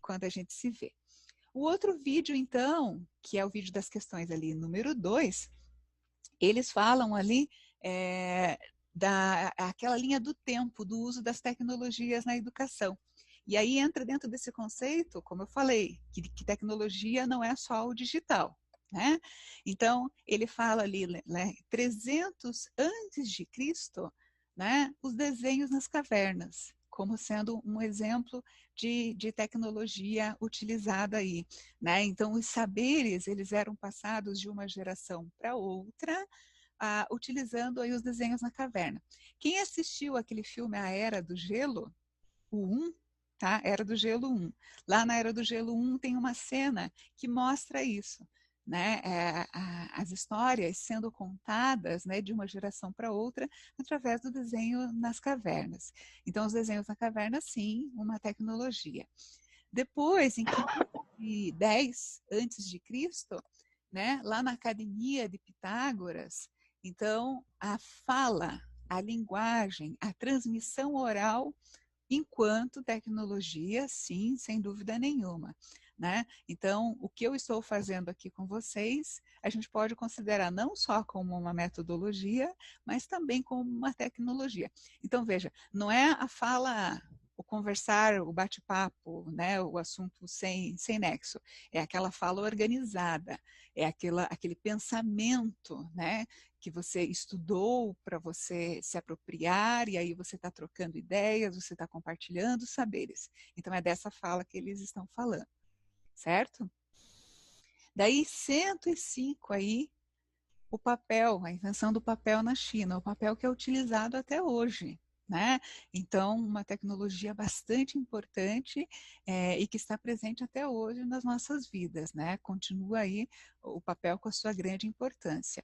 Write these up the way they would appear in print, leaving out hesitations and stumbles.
quando a gente se vê. O outro vídeo, então, que é o vídeo das questões ali, número 2, eles falam ali aquela linha do tempo, do uso das tecnologias na educação. E aí entra dentro desse conceito, como eu falei, que tecnologia não é só o digital. Né? Então, ele fala ali, né, 300 antes de Cristo, né, os desenhos nas cavernas, como sendo um exemplo de tecnologia utilizada aí. Né? Então, os saberes, eles eram passados de uma geração para outra, utilizando aí os desenhos na caverna. Quem assistiu aquele filme A Era do Gelo, o 1, tá? Era do Gelo 1. Lá na Era do Gelo 1 tem uma cena que mostra isso. Né, as histórias sendo contadas, né, de uma geração para outra através do desenho nas cavernas. Então, os desenhos na caverna, sim, uma tecnologia. Depois, em 510 antes de Cristo, né, lá na Academia de Pitágoras, então a fala, a linguagem, a transmissão oral enquanto tecnologia, sim, sem dúvida nenhuma. Né? Então, o que eu estou fazendo aqui com vocês, a gente pode considerar não só como uma metodologia, mas também como uma tecnologia. Então, veja, não é a fala, o conversar, o bate-papo, né, o assunto sem nexo, é aquela fala organizada, é aquele pensamento, né, que você estudou para você se apropriar, e aí você está trocando ideias, você está compartilhando saberes. Então, é dessa fala que eles estão falando, certo? Daí, 105 aí, o papel, a invenção do papel na China, o papel que é utilizado até hoje. Né? Então, uma tecnologia bastante importante e que está presente até hoje nas nossas vidas. Né? Continua aí o papel com a sua grande importância.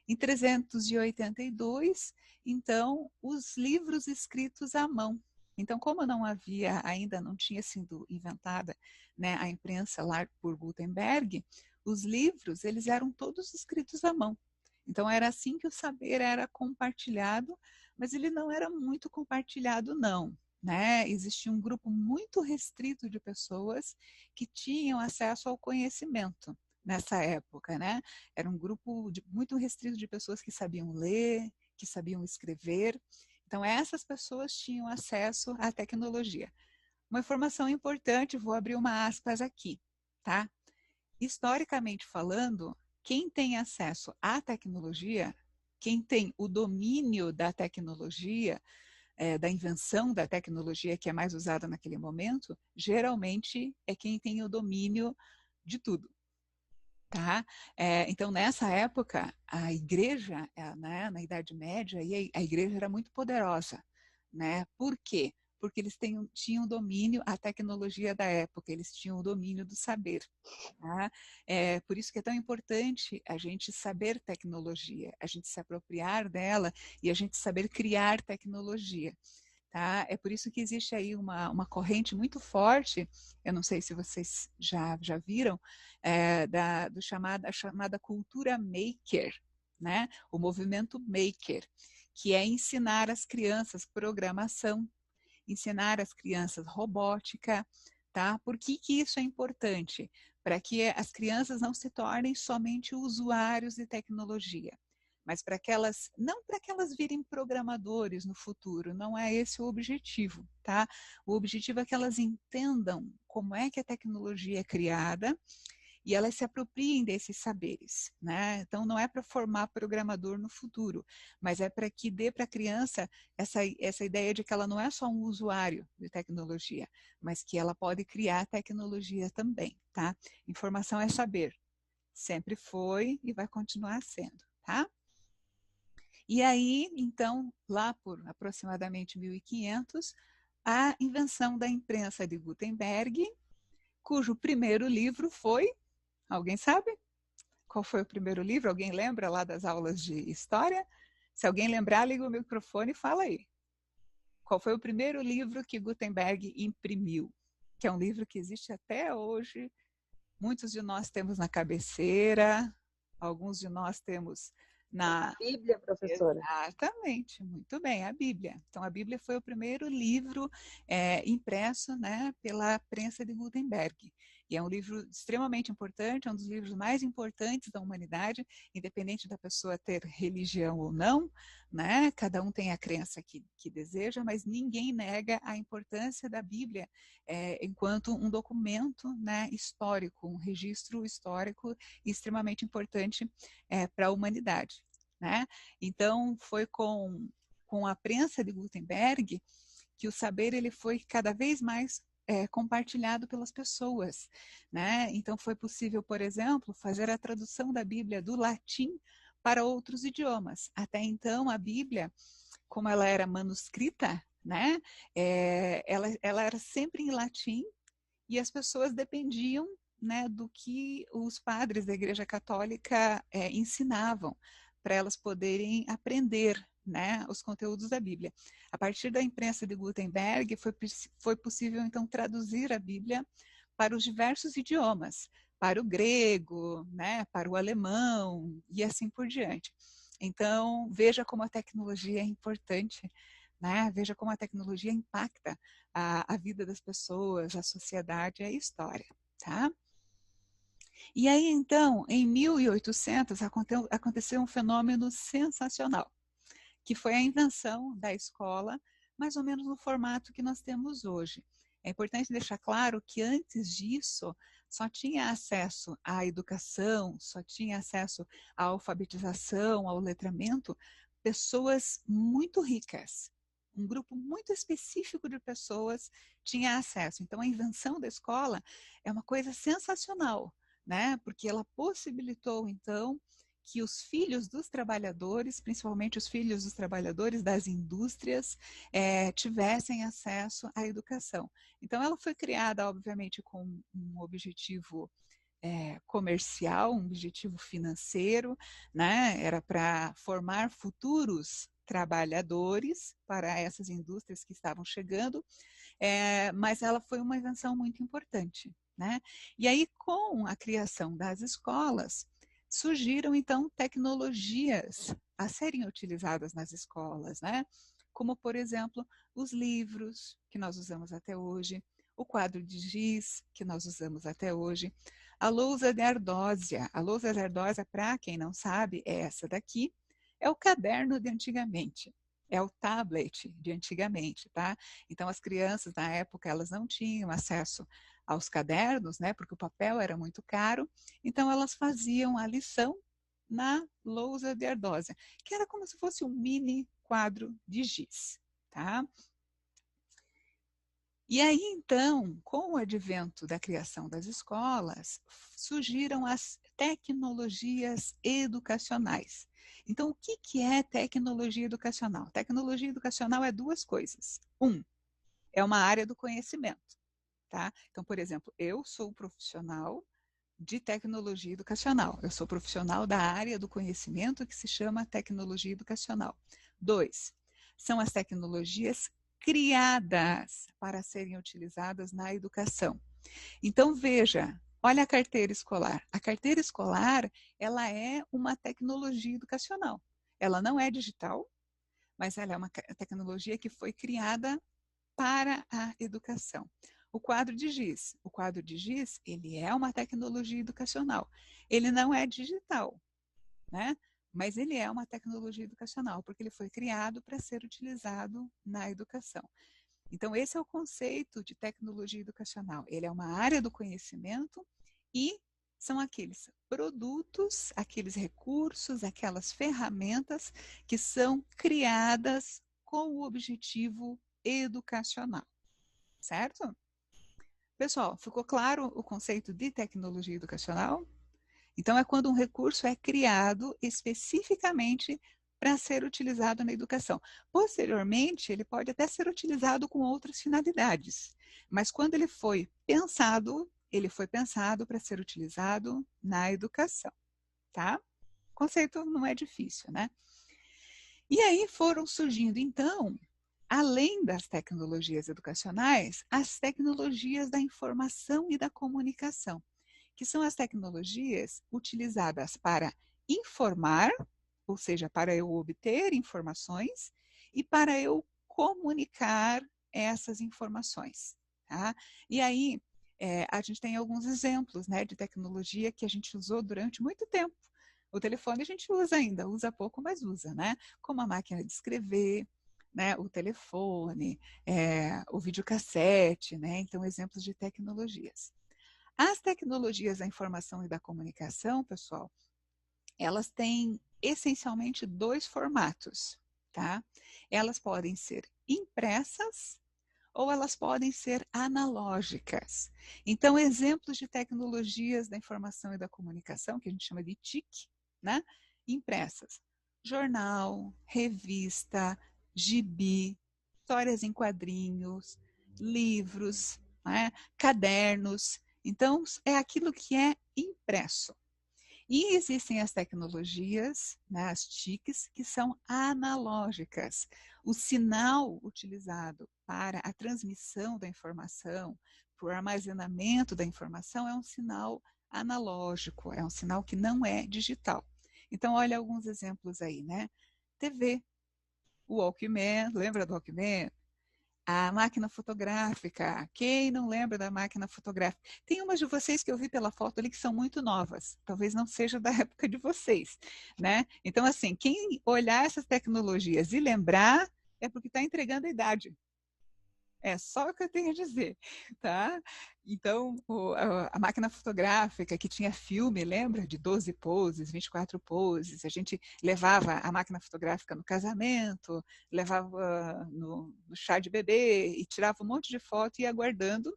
Em 382, então, os livros escritos à mão. Então, como ainda não tinha sido inventada, né, a imprensa lá por Gutenberg, os livros, eles eram todos escritos à mão. Então, era assim que o saber era compartilhado, mas ele não era muito compartilhado, não. Né? Existia um grupo muito restrito de pessoas que tinham acesso ao conhecimento nessa época, né? Era um grupo muito restrito de pessoas que sabiam ler, que sabiam escrever. Então, essas pessoas tinham acesso à tecnologia. Uma informação importante, vou abrir uma aspas aqui, tá? Historicamente falando, quem tem acesso à tecnologia, quem tem o domínio da tecnologia, da invenção da tecnologia que é mais usada naquele momento, geralmente é quem tem o domínio de tudo. Tá? Então, nessa época, a igreja, né, na Idade Média, a igreja era muito poderosa. Né? Por quê? Porque eles tinham domínio, a tecnologia da época, eles tinham o domínio do saber. Tá? Por isso que é tão importante a gente saber tecnologia, a gente se apropriar dela e a gente saber criar tecnologia. Tá? É por isso que existe aí uma corrente muito forte, eu não sei se vocês já viram, a chamada cultura maker, né? O movimento maker, que é ensinar as crianças programação, ensinar as crianças robótica. Tá? Por que isso é importante? Para que as crianças não se tornem somente usuários de tecnologia, mas não para que elas virem programadores no futuro, não é esse o objetivo, tá? O objetivo é que elas entendam como é que a tecnologia é criada e elas se apropriem desses saberes, né? Então, não é para formar programador no futuro, mas é para que dê para a criança essa ideia de que ela não é só um usuário de tecnologia, mas que ela pode criar tecnologia também, tá? Informação é saber. Sempre foi e vai continuar sendo, tá? E aí, então, lá por aproximadamente 1500, a invenção da imprensa de Gutenberg, cujo primeiro livro foi, alguém sabe? Qual foi o primeiro livro? Alguém lembra lá das aulas de história? Se alguém lembrar, liga o microfone e fala aí. Qual foi o primeiro livro que Gutenberg imprimiu? Que é um livro que existe até hoje. Muitos de nós temos na cabeceira, alguns de nós temos Na Bíblia, professora. Exatamente, muito bem, a Bíblia. Então, a Bíblia foi o primeiro livro impresso, né, pela prensa de Gutenberg. E é um livro extremamente importante, é um dos livros mais importantes da humanidade, independente da pessoa ter religião ou não, né? Cada um tem a crença que deseja, mas ninguém nega a importância da Bíblia enquanto um documento, né, histórico, um registro histórico extremamente importante para a humanidade. Né? Então, foi com a prensa de Gutenberg que o saber ele foi cada vez mais compartilhado pelas pessoas. Né? Então, foi possível, por exemplo, fazer a tradução da Bíblia do latim para outros idiomas. Até então, a Bíblia, como ela era manuscrita, né? Ela era sempre em latim e as pessoas dependiam, né, do que os padres da Igreja Católica ensinavam para elas poderem aprender, né, os conteúdos da Bíblia. A partir da imprensa de Gutenberg, foi possível, então, traduzir a Bíblia para os diversos idiomas, para o grego, né, para o alemão e assim por diante. Então, veja como a tecnologia é importante, né? Veja como a tecnologia impacta a vida das pessoas, a sociedade e a história, tá? E aí, então, em 1800, aconteceu um fenômeno sensacional, que foi a invenção da escola, mais ou menos no formato que nós temos hoje. É importante deixar claro que antes disso, só tinha acesso à educação, só tinha acesso à alfabetização, ao letramento, pessoas muito ricas. Um grupo muito específico de pessoas tinha acesso. Então, a invenção da escola é uma coisa sensacional, né? Porque ela possibilitou, então, que os filhos dos trabalhadores, principalmente os filhos dos trabalhadores das indústrias, tivessem acesso à educação. Então, ela foi criada, obviamente, com um objetivo comercial, um objetivo financeiro, né? Era para formar futuros trabalhadores para essas indústrias que estavam chegando, mas ela foi uma invenção muito importante, né? E aí, com a criação das escolas, surgiram então tecnologias a serem utilizadas nas escolas, né? Como, por exemplo, os livros que nós usamos até hoje, o quadro de giz que nós usamos até hoje, a lousa de ardósia. A lousa de ardósia, para quem não sabe, é essa daqui, é o caderno de antigamente. É o tablet de antigamente, tá? Então, as crianças, na época, elas não tinham acesso aos cadernos, né? Porque o papel era muito caro. Então, elas faziam a lição na lousa de ardósia, que era como se fosse um mini quadro de giz, tá? E aí, então, com o advento da criação das escolas, surgiram as tecnologias educacionais. Então, o que é tecnologia educacional? Tecnologia educacional é duas coisas. É uma área do conhecimento, tá? Então, por exemplo, eu sou profissional de tecnologia educacional. Eu sou profissional da área do conhecimento que se chama tecnologia educacional. 2, são as tecnologias criadas para serem utilizadas na educação. Então, veja, olha a carteira escolar. A carteira escolar, ela é uma tecnologia educacional. Ela não é digital, mas ela é uma tecnologia que foi criada para a educação. O quadro de giz. O quadro de giz, ele é uma tecnologia educacional. Ele não é digital, né? Mas ele é uma tecnologia educacional, porque ele foi criado para ser utilizado na educação. Então, esse é o conceito de tecnologia educacional. Ele é uma área do conhecimento e são aqueles produtos, aqueles recursos, aquelas ferramentas que são criadas com o objetivo educacional, certo? Pessoal, ficou claro o conceito de tecnologia educacional? Então, é quando um recurso é criado especificamente para ser utilizado na educação. Posteriormente, ele pode até ser utilizado com outras finalidades, mas quando ele foi pensado para ser utilizado na educação, tá? O conceito não é difícil, né? E aí foram surgindo, então, além das tecnologias educacionais, as tecnologias da informação e da comunicação, que são as tecnologias utilizadas para informar ou seja, para eu obter informações e para eu comunicar essas informações. Tá? E aí, a gente tem alguns exemplos, né, de tecnologia que a gente usou durante muito tempo. O telefone a gente usa ainda, usa pouco, mas usa, né? Como a máquina de escrever, né, o telefone, o videocassete, né? Então, exemplos de tecnologias. As tecnologias da informação e da comunicação, pessoal, elas têm essencialmente dois formatos, tá? Elas podem ser impressas ou elas podem ser analógicas. Então, exemplos de tecnologias da informação e da comunicação, que a gente chama de TIC, né? Impressas. Jornal, revista, gibi, histórias em quadrinhos, livros, né? Cadernos. Então, é aquilo que é impresso. E existem as tecnologias, né, as TICs, que são analógicas. O sinal utilizado para a transmissão da informação, para o armazenamento da informação, é um sinal analógico, é um sinal que não é digital. Então, olha alguns exemplos aí, né? TV, o Walkman, lembra do Walkman? A máquina fotográfica. Quem não lembra da máquina fotográfica? Tem umas de vocês que eu vi pela foto ali que são muito novas. Talvez não seja da época de vocês, né? Então, assim, quem olhar essas tecnologias e lembrar é porque está entregando a idade. É só o que eu tenho a dizer, tá? Então, a máquina fotográfica que tinha filme, lembra? De 12 poses, 24 poses. A gente levava a máquina fotográfica no casamento, levava no chá de bebê e tirava um monte de foto e ia guardando.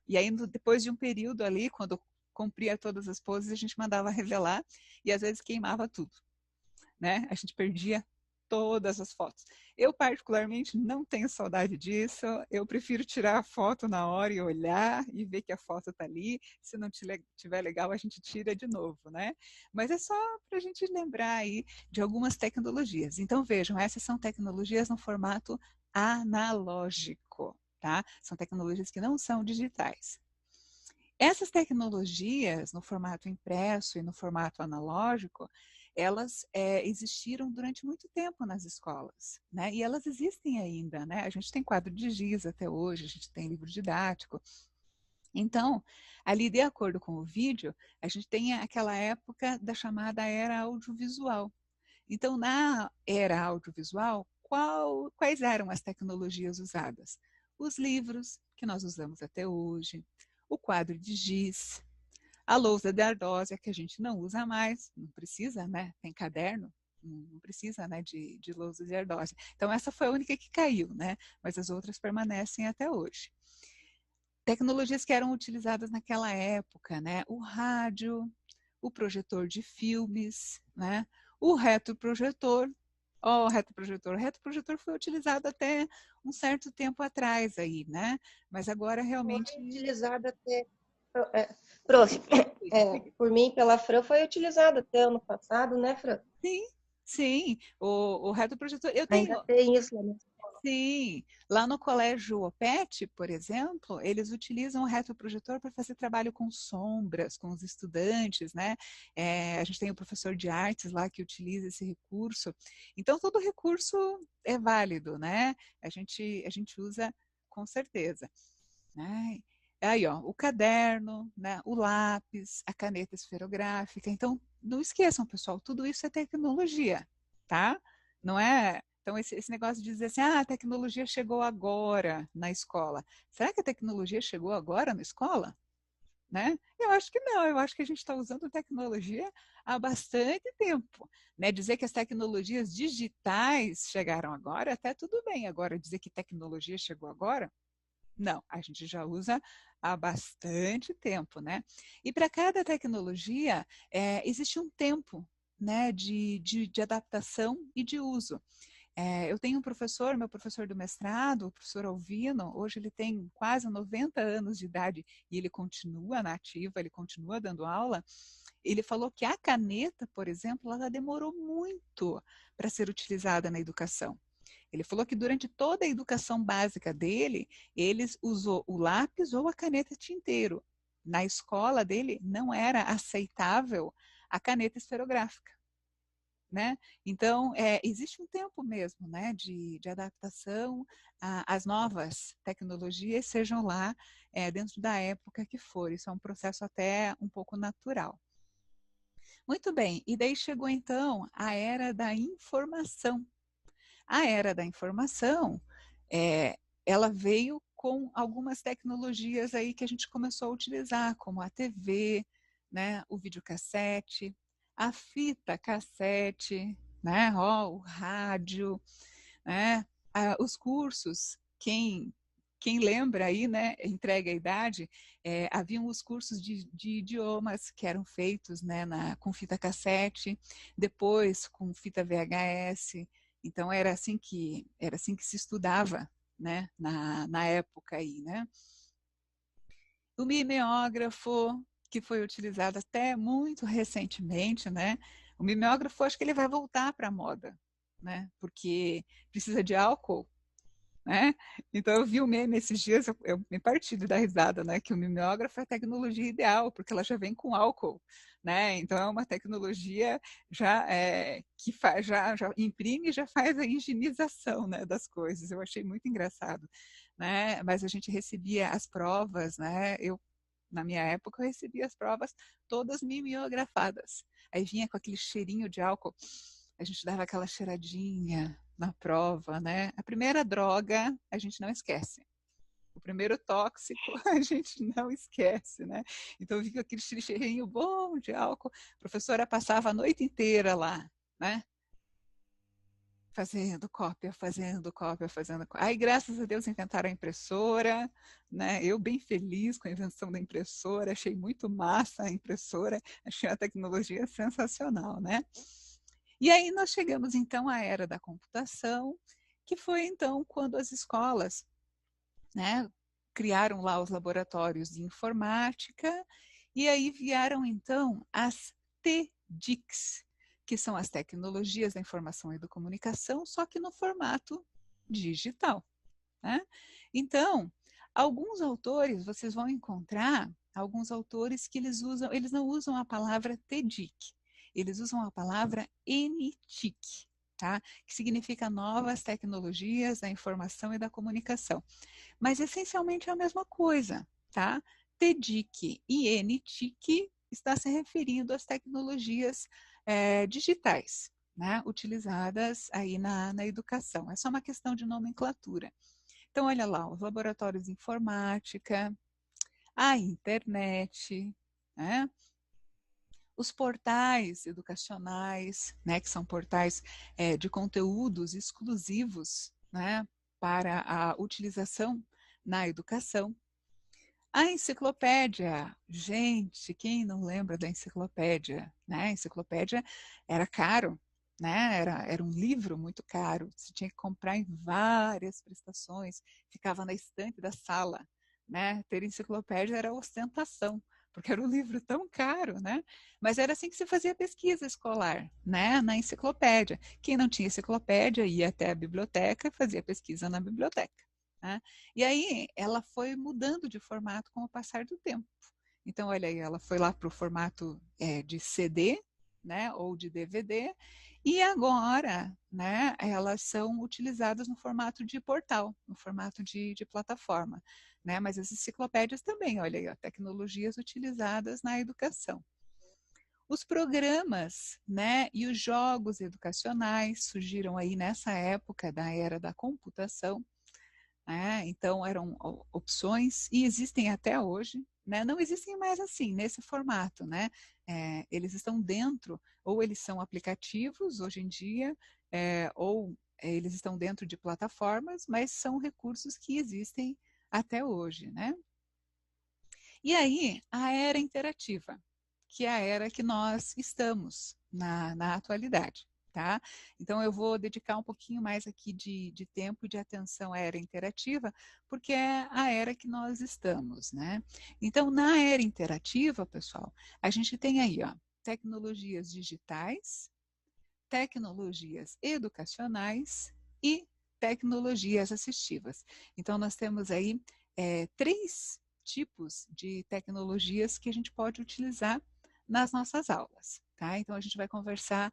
E aí, depois de um período ali, quando cumpria todas as poses, a gente mandava revelar e às vezes queimava tudo, né? A gente perdia todas as fotos. Eu, particularmente, não tenho saudade disso. Eu prefiro tirar a foto na hora e olhar e ver que a foto está ali. Se não tiver legal, a gente tira de novo, né? Mas é só para a gente lembrar aí de algumas tecnologias. Então, vejam, essas são tecnologias no formato analógico, tá? São tecnologias que não são digitais. Essas tecnologias, no formato impresso e no formato analógico, elas existiram durante muito tempo nas escolas, né? E elas existem ainda, né? A gente tem quadro de giz até hoje, a gente tem livro didático. Então, ali, de acordo com o vídeo, a gente tem aquela época da chamada era audiovisual. Então, na era audiovisual, quais eram as tecnologias usadas? Os livros, que nós usamos até hoje, o quadro de giz, a lousa de ardósia, que a gente não usa mais, não precisa, né? Tem caderno, não precisa, né, de lousa de ardósia. Então, essa foi a única que caiu, né? Mas as outras permanecem até hoje. Tecnologias que eram utilizadas naquela época, né? O rádio, o projetor de filmes, né? O retroprojetor. O retroprojetor foi utilizado até um certo tempo atrás aí, né? Mas agora Foi realmente... utilizado até. Prof, por mim, pela Fran, foi utilizado até ano passado, né, Fran? Sim, sim. O retroprojetor, eu Ainda tenho... tem isso lá na escola. Sim, lá no colégio OPET, por exemplo, eles utilizam o retroprojetor para fazer trabalho com sombras, com os estudantes, né? A gente tem o professor de artes lá que utiliza esse recurso. Então, todo recurso é válido, né? A gente usa com certeza, né? Aí, ó, o caderno, né? O lápis, a caneta esferográfica. Então, não esqueçam, pessoal, tudo isso é tecnologia, tá? Não é... Então, esse negócio de dizer assim, ah, a tecnologia chegou agora na escola. Será que a tecnologia chegou agora na escola? Né? Eu acho que não, eu acho que a gente está usando tecnologia há bastante tempo. Né? Dizer que as tecnologias digitais chegaram agora, até tudo bem. Agora, dizer que tecnologia chegou agora, não, a gente já usa há bastante tempo, né? E para cada tecnologia, existe um tempo, né, de adaptação e de uso. Eu tenho um professor, meu professor do mestrado, o professor Alvino, hoje ele tem quase 90 anos de idade e ele continua na ativa, ele continua dando aula. Ele falou que a caneta, por exemplo, ela demorou muito para ser utilizada na educação. Ele falou que durante toda a educação básica dele, ele usou o lápis ou a caneta tinteiro. Na escola dele, não era aceitável a caneta esferográfica. né? Então, existe um tempo mesmo, né, de adaptação às novas tecnologias, sejam lá dentro da época que for. Isso é um processo até um pouco natural. Muito bem, e daí chegou então a era da informação. A era da informação, ela veio com algumas tecnologias aí que a gente começou a utilizar, como a TV, né, o videocassete, a fita cassete, né, o rádio, né, os cursos. Quem lembra aí, né, entrega a idade, haviam os cursos de idiomas que eram feitos, né, com fita cassete, depois com fita VHS. Então era assim que se estudava, né, na época aí, né? O mimeógrafo, que foi utilizado até muito recentemente, né? O mimeógrafo, acho que ele vai voltar para a moda, né? Porque precisa de álcool, né? Então eu vi o meme esses dias, eu me parti de dar risada, né? Que o mimeógrafo é a tecnologia ideal, porque ela já vem com álcool, né? Então é uma tecnologia que já imprime e já faz a higienização, né, das coisas. Eu achei muito engraçado, né? Mas a gente recebia as provas, né? Na minha época, eu recebia as provas todas mimeografadas. Aí vinha com aquele cheirinho de álcool, a gente dava aquela cheiradinha na prova, né? A primeira droga a gente não esquece. O primeiro tóxico a gente não esquece, né? Então fica aquele cheirinho bom de álcool. A professora passava a noite inteira lá, né? Fazendo cópia, fazendo cópia, fazendo cópia. Aí, graças a Deus, inventaram a impressora, né? Eu bem feliz com a invenção da impressora, achei muito massa a impressora, achei a tecnologia sensacional, né? E aí nós chegamos, então, à era da computação, que foi, então, quando as escolas, né, criaram lá os laboratórios de informática, e aí vieram, então, as TDICs, que são as tecnologias da informação e da comunicação, só que no formato digital, né? Então, alguns autores, vocês vão encontrar alguns autores que eles não usam a palavra TDIC, eles usam a palavra NTIC, tá? Que significa novas tecnologias da informação e da comunicação. Mas essencialmente é a mesma coisa, tá? TDIC e NTIC está se referindo às tecnologias digitais, né? Utilizadas aí na educação. É só uma questão de nomenclatura. Então, olha lá, os laboratórios de informática, a internet, né? Os portais educacionais, né, que são portais de conteúdos exclusivos, né, para a utilização na educação. A enciclopédia, gente, quem não lembra da enciclopédia? Né? A enciclopédia era caro, né? Era um livro muito caro, você tinha que comprar em várias prestações, ficava na estante da sala, né? Ter enciclopédia era ostentação, porque era um livro tão caro, né? Mas era assim que se fazia pesquisa escolar, né? Na enciclopédia. Quem não tinha enciclopédia ia até a biblioteca e fazia pesquisa na biblioteca. Né? E aí ela foi mudando de formato com o passar do tempo. Então, olha aí, ela foi lá para o formato de CD, né, ou de DVD, e agora, né, elas são utilizadas no formato de portal, no formato de plataforma. Né? Mas as enciclopédias também, olha aí, ó, tecnologias utilizadas na educação. Os programas, né, e os jogos educacionais surgiram aí nessa época da era da computação. Então eram opções e existem até hoje, né? Não existem mais assim nesse formato, né? Eles estão dentro, ou eles são aplicativos hoje em dia, ou eles estão dentro de plataformas, mas são recursos que existem até hoje, né? E aí a era interativa, que é a era que nós estamos na atualidade. Tá? Então, eu vou dedicar um pouquinho mais aqui de tempo e de atenção à era interativa, porque é a era que nós estamos. Né? Então, na era interativa, pessoal, a gente tem aí ó, tecnologias digitais, tecnologias educacionais e tecnologias assistivas. Então, nós temos aí 3 tipos de tecnologias que a gente pode utilizar nas nossas aulas. tá? Então a gente vai conversar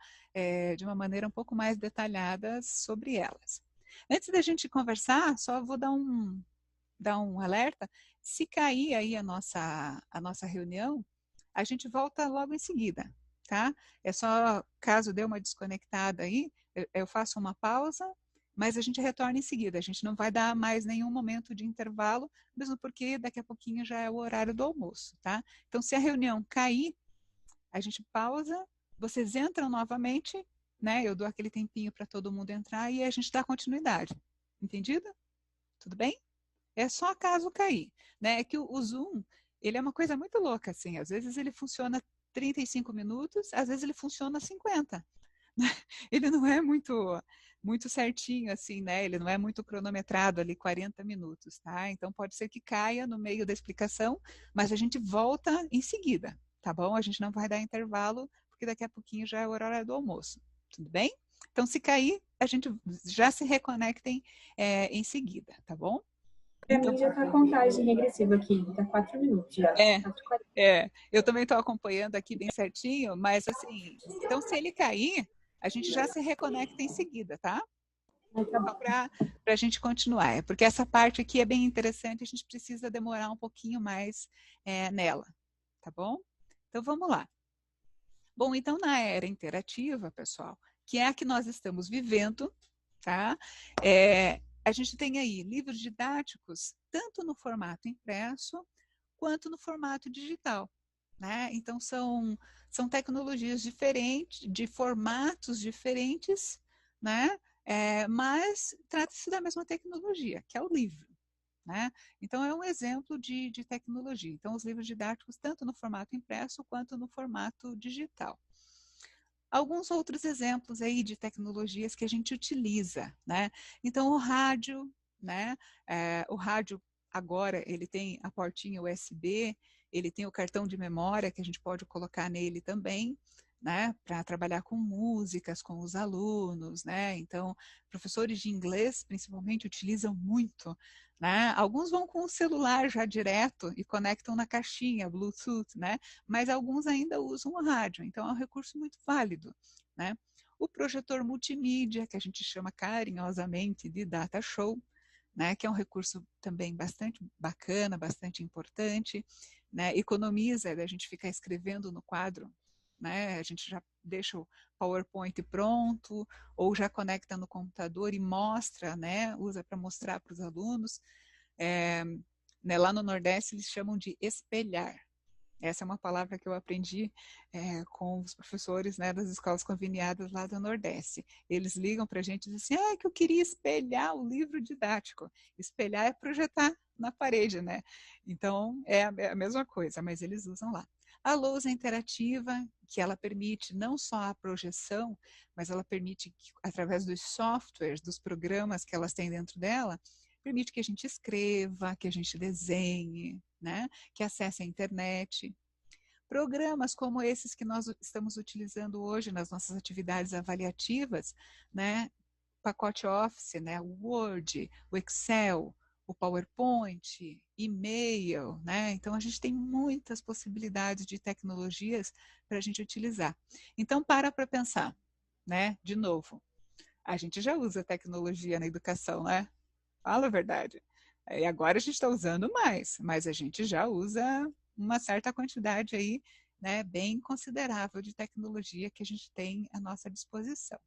de uma maneira um pouco mais detalhada sobre elas. Antes da gente conversar, só vou dar um alerta. Se cair aí a nossa reunião, a gente volta logo em seguida, tá? É só caso dê uma desconectada aí, eu faço uma pausa, mas a gente retorna em seguida. A gente não vai dar mais nenhum momento de intervalo, mesmo porque daqui a pouquinho já é o horário do almoço, tá? Então, se a reunião cair, a gente pausa, vocês entram novamente, né? Eu dou aquele tempinho para todo mundo entrar e a gente dá continuidade. Entendido? Tudo bem? É só caso cair, né? É que o Zoom, ele é uma coisa muito louca, assim. Às vezes ele funciona 35 minutos, às vezes ele funciona 50. Ele não é muito certinho, assim, né? Ele não é muito cronometrado ali, 40 minutos, tá? Então pode ser que caia no meio da explicação, mas a gente volta em seguida, tá bom? A gente não vai dar intervalo, porque daqui a pouquinho já é o horário do almoço. Tudo bem? Então, se cair, a gente já se reconectem em seguida, tá bom? Para mim já está a contagem regressiva aqui, está 4 minutos já. Eu também estou acompanhando aqui bem certinho, mas assim, então se ele cair, a gente já se reconecta em seguida, tá? Só para a gente continuar, porque essa parte aqui é bem interessante, a gente precisa demorar um pouquinho mais nela, tá bom? Então vamos lá. Bom, então na era interativa, pessoal, que é a que nós estamos vivendo, tá? A gente tem aí livros didáticos, tanto no formato impresso, quanto no formato digital, né? Então, são tecnologias diferentes, de formatos diferentes, né? Mas trata-se da mesma tecnologia, que é o livro, né? Então, é um exemplo de tecnologia. Então, os livros didáticos, tanto no formato impresso, quanto no formato digital. Alguns outros exemplos aí de tecnologias que a gente utiliza, né? Então, o rádio, né? O rádio agora ele tem a portinha USB, ele tem o cartão de memória que a gente pode colocar nele também, né? Para trabalhar com músicas, com os alunos, né? Então, professores de inglês, principalmente, utilizam muito, né? Alguns vão com o celular já direto e conectam na caixinha, Bluetooth, né? Mas alguns ainda usam o rádio, então é um recurso muito válido, né? O projetor multimídia, que a gente chama carinhosamente de data show, né? Que é um recurso também bastante bacana, bastante importante, né? Economiza da gente ficar escrevendo no quadro, né? A gente já deixa o PowerPoint pronto, ou já conecta no computador e mostra, né? Usa para mostrar para os alunos. Né, lá no Nordeste eles chamam de espelhar. Essa é uma palavra que eu aprendi com os professores, né, das escolas conveniadas lá do Nordeste. Eles ligam para a gente e dizem assim, que eu queria espelhar o livro didático. Espelhar é projetar na parede, né? Então, é a mesma coisa, mas eles usam lá. A lousa interativa, que ela permite não só a projeção, mas ela permite, que, através dos softwares, dos programas que elas têm dentro dela, permite que a gente escreva, que a gente desenhe, né? Que acesse a internet. Programas como esses que nós estamos utilizando hoje nas nossas atividades avaliativas, né? Pacote Office, né? O Word, o Excel, o PowerPoint, e-mail, né? Então a gente tem muitas possibilidades de tecnologias para a gente utilizar. Então para pensar, né? De novo, a gente já usa tecnologia na educação, né? Fala a verdade. E agora a gente está usando mais, mas a gente já usa uma certa quantidade aí, né, bem considerável de tecnologia que a gente tem à nossa disposição.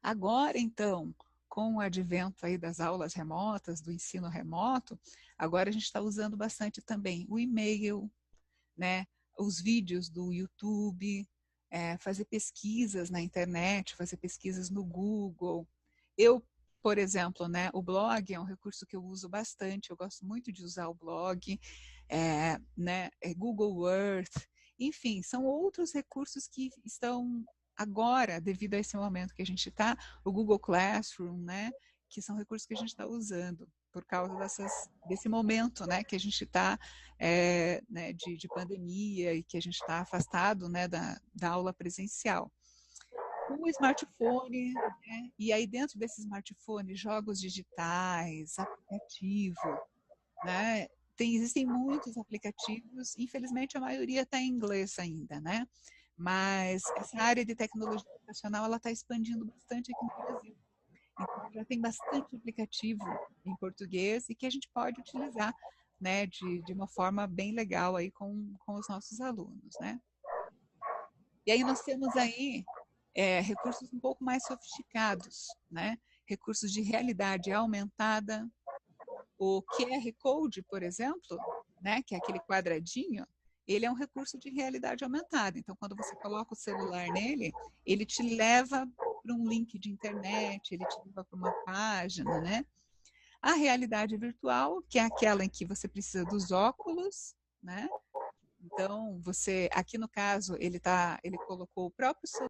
Agora, então, com o advento aí das aulas remotas, do ensino remoto, agora a gente está usando bastante também o e-mail, né, os vídeos do YouTube, fazer pesquisas na internet, fazer pesquisas no Google. Eu, por exemplo, né, o blog é um recurso que eu uso bastante, eu gosto muito de usar o blog, né, Google Earth, enfim, são outros recursos que estão agora, devido a esse momento que a gente está, o Google Classroom, né, que são recursos que a gente está usando por causa desse momento, né, que a gente está né, de pandemia e que a gente está afastado, né, da aula presencial. O smartphone, né, e aí dentro desse smartphone, jogos digitais, aplicativo, né, existem muitos aplicativos, infelizmente a maioria está em inglês ainda, né, Mas essa área de tecnologia educacional, ela está expandindo bastante aqui no Brasil. Então, já tem bastante aplicativo em português e que a gente pode utilizar, né, de uma forma bem legal aí com os nossos alunos, né? E aí nós temos aí recursos um pouco mais sofisticados, né? Recursos de realidade aumentada. O QR Code, por exemplo, né, que é aquele quadradinho, ele é um recurso de realidade aumentada. Então, quando você coloca o celular nele, ele te leva para um link de internet, ele te leva para uma página, né? A realidade virtual, que é aquela em que você precisa dos óculos, né? Então, você, aqui no caso, ele colocou o próprio celular